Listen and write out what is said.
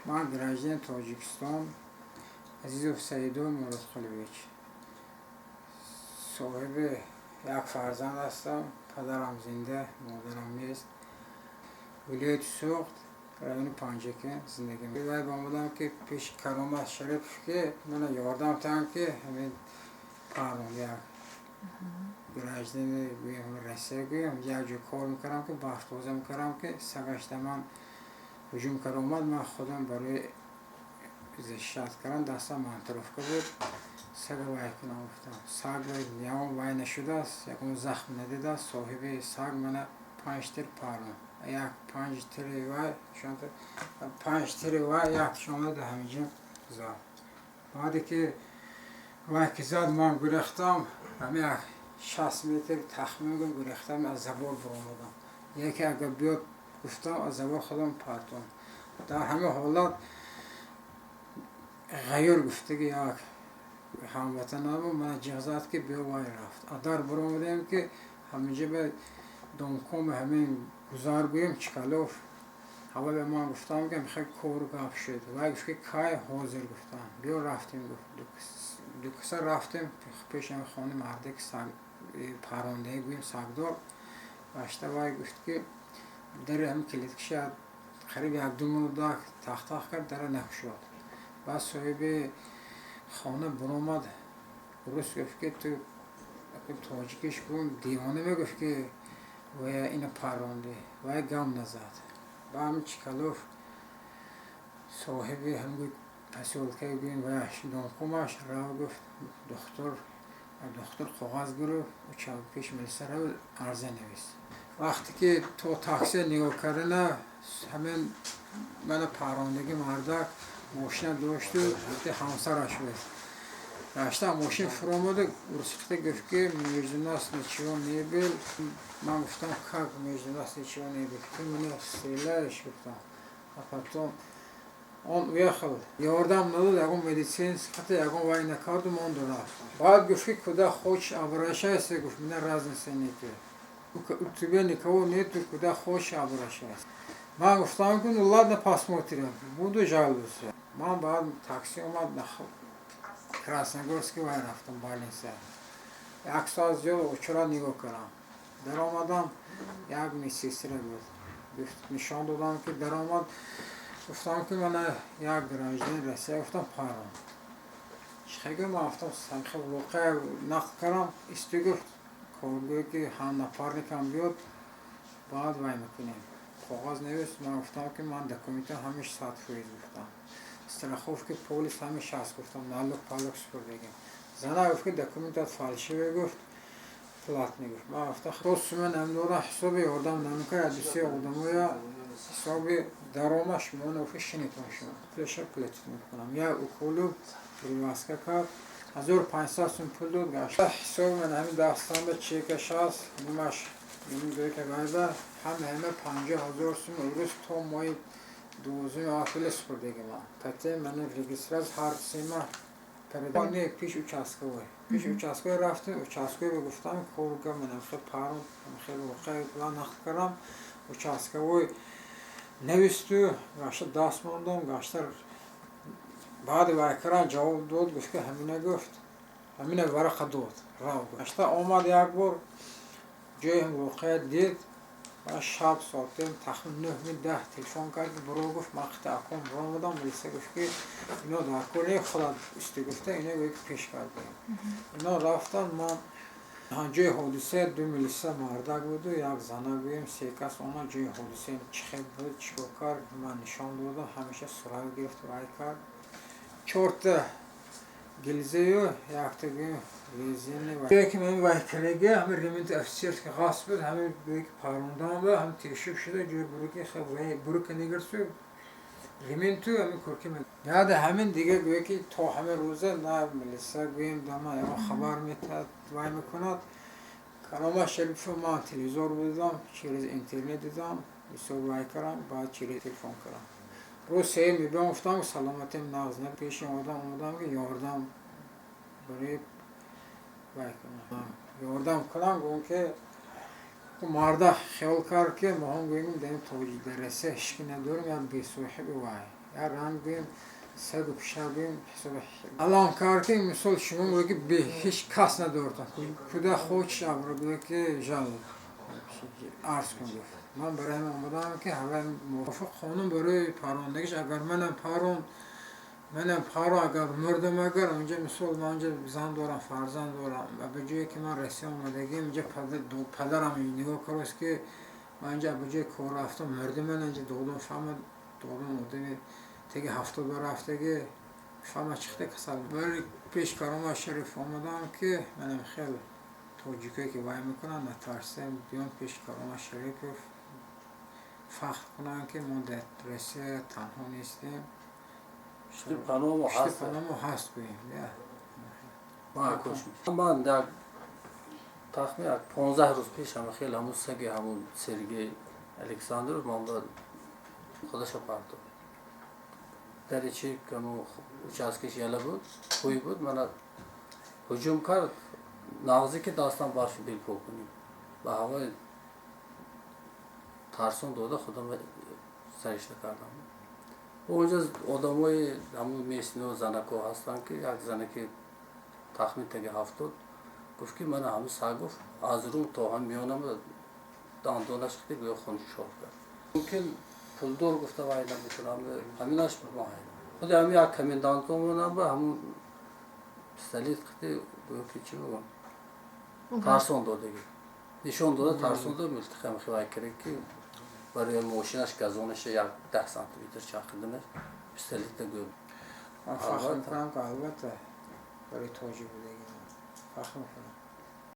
من گراجدین تاجیکستان عزیزов سعیدو مرادخلیویچ صاحب یک فرزند هستم. پدرم زنده، مادرم نیست. ولایت سوخت رایون پنجکن زندگی می‌کنم. وای بامدام که پیش کرامت شریف که من یاردم تام که همین کارم یک گراجدین بیام رسه بیام یک جو کار میکردم که بافتوزه میکردم که سگشت من هجوم کرامت من خودم برای زشت کردن دستم منطرف که بود سگ وای کنم گفتم سگ وای نیام وای نشده است یکم زخم ندیده است صاحب سگ من 5 تیر پارم یک 5 تیر وای شانت 5 تیر وای یک شامل ده همینجا زد. بعدی که وای که زد من گرفتم همه 60 متر تخمین گرفتم از زبال برآمدم. یکی اگر بیاد گفتم از زبال خودم پرتم. در همه حالات غیر گفته که یک هموطن هم من جغزات که بیا وای رفت. در برآمدیم که همینجا به دامکوم همین گذار گویم چکالوف اول به من گفتم که میخوای کور گاف شد وای گفت که کای حاضر گفتم بیا رفتیم دو کسا رفتیم پیش این خانه مرده که پرانده گویم سگدار باشته وای گفت که در هم کلید کشید قریب یک دو منو تخت کرد در نخشد. بعد صاحب خانه برآمد درست گفت که تو تاجیکش کن دیوانه میگفت که وای اینو پرانده وای گم نزد. با همین چکالوف صاحب همگوی پسیولکه گوین وای دانکومش را گفت دختر کاغذ گرفت و چاپ پیش ملسه رو عرضه نویس. وقتی که تو تاکسی نگاه کردن همین من پراندگی مردک ماشین داشت و همسرش بود راشته ماشین فرو آمده رسیخته گفت که میجناس نچیو نیبل من گفتم که میجناس نچیو نیبل که من سیلهش گفتم اپاتون اون ویخل یاردم نداد یکم مدیسین حتی یکم وای نکرد و من رفت. بعد گفت که کدا خوش آبراشه است گفت من رازن سنیتی тебе никого нету, куда хочешь обращайся. من گفتم که الله نه پاسپورتیم буду жаловаться. من بعد تاکسی اومد на красногорский وای رفتم بالینسا. یک ساعت جو چرا نگاه کردم. در آمدم یک میسیستره بود. نشان دادم که در آمد گفتم که من یک گراجدین رسیه گفتم پارم. چخیگه من گفتم سمخه واقع نقل کردم استی گفت کارگوی که هم نپرنکم بیاد بعد وای میکنیم کاغذ نویست. من گفتم که من دکومنت همیشه 100 فویز گفتم استراخوف که پولیس همیشه هست گفتم نالوک پالوک سپر بگیم زنه گفت که دکومنتات فالشوه گفت پلات نگفت. من گفتم خواست من امدورا حساب یاردم نمیکر ادوسی آدمویا حساب درامش من گفت شنیتون شما پلشه پلتت میکنم یا اکولو پریواسکه کرد 1500 سوم پول داد گشت. حساب من همین داستان به چیکش هست نماش این دوی که گایده همه 50,000 سوم روز تا مای 12 آفیل سپر دیگه من پته من رگیستر از هر سیمه پردانه پیش اوچاسکوی پیش اوچاسکوی رفتیم اوچاسکوی بگفتم کورگا من خیلی پارم خیلی واقعی پلان نخل کردم اوچاسکوی نویستو گشت دست ماندم گشتر بعد وایکران جواب داد گفت که همینه گفت همینه ورق داد راه گشت آمد یک بار جای هم واقع دید و شب ساعتیم تخمین 9 تلفن کرد برو گفت من قطع کن برو آمدم ملیسه گفت که اینا دارکنه خدا استی گفته اینه گوی که پیش کرده اینا رفتن من جای حادثه 2 ملیسه مردک بود و یک زنه گویم 3 کس آمد جای حادثه چخه بود چکو کرد من نشان دادم همیشه سرای گرفت وای کرد 4 تا گلزه و یک تا گویم ریزینه و که من وای کلگه همه ریمنت افسیرت که خاص بود همه گوی که پرونده هم بود همه تیشوب شده جوی بروکی خیلی بروک نگرسو ریمنتو همه کرکی من یاد همین دیگه گوی که تا همه روزه نه ملیسه گویم دامه یا خبر میتد وای میکند کلامه شریف من تلویزور بودم چیز اینترنت دیدم بسیار وای کردم بعد چیز تلفن کردم روز 3 میبیم افتم سلامتیم نغز نه پیش آمدم که یاردم برای وای کنم یاردم کنم گویم که مرده خیال کرد که ما هم گویم داریم توجید درسه اشکی نداریم یا بیسوحی وای یا رنگ بیم سگ و پیشه بیم الان کار که مثال شما بگی به هیچ کس ندارتم کده خودش رو بگه که جل عرض کن گفت من برای من آمدم که اول موافق خانم برای پروندگیش اگر منم پارو اگر مردم اگر اونجا مثال من اونجا زن دارم فرزند دارم و به جایی که من رسی آمدگی اینجا پدرم نگاه کرد که من اینجا به جای کار رفتم مردم من اینجا دادم فهمد دادم مردم تگه 70 رفتگی فهمد چخته کسل برای پیش کارم شریف آمدم که منم خیلی توجیهی که وای میکنن نترسیم بیان پیش کارم شریف فخر کنن که ما در رسی تنها نیستیم شتی پناه هست بیم من در تخمین 15 روز پیش همه خیلی همون سگی همون سرگی الکساندر من با خودش پرتو در چی که همون اچاسکش یاله بود خوی بود من هجوم کرد نغزی که داستان باش دل پوکنیم با هوای ترسون دوده خودم سرش کردم اونجا آدمای همون میسنی و زنکو هستن که یک زنکی تخمین تگه 70 گفت که من همه سر گفت از رو تا هم میانم داندانش خیلی بیا خونش شد کرد ممکن پول دور گفته وای نمیتونم همینش با خود همین یک کمی داندانم با همون سلیت خیلی بیا که چی بگم ترسون دادگی نشون داده ترسون داده ملتخم خیلی کرد که برای ماشینش گازونش یک 10 سانتیمتر چاقیدنش سلیت گفت من فخر میکنم که البته برای توجیه بودگی فخر میکنم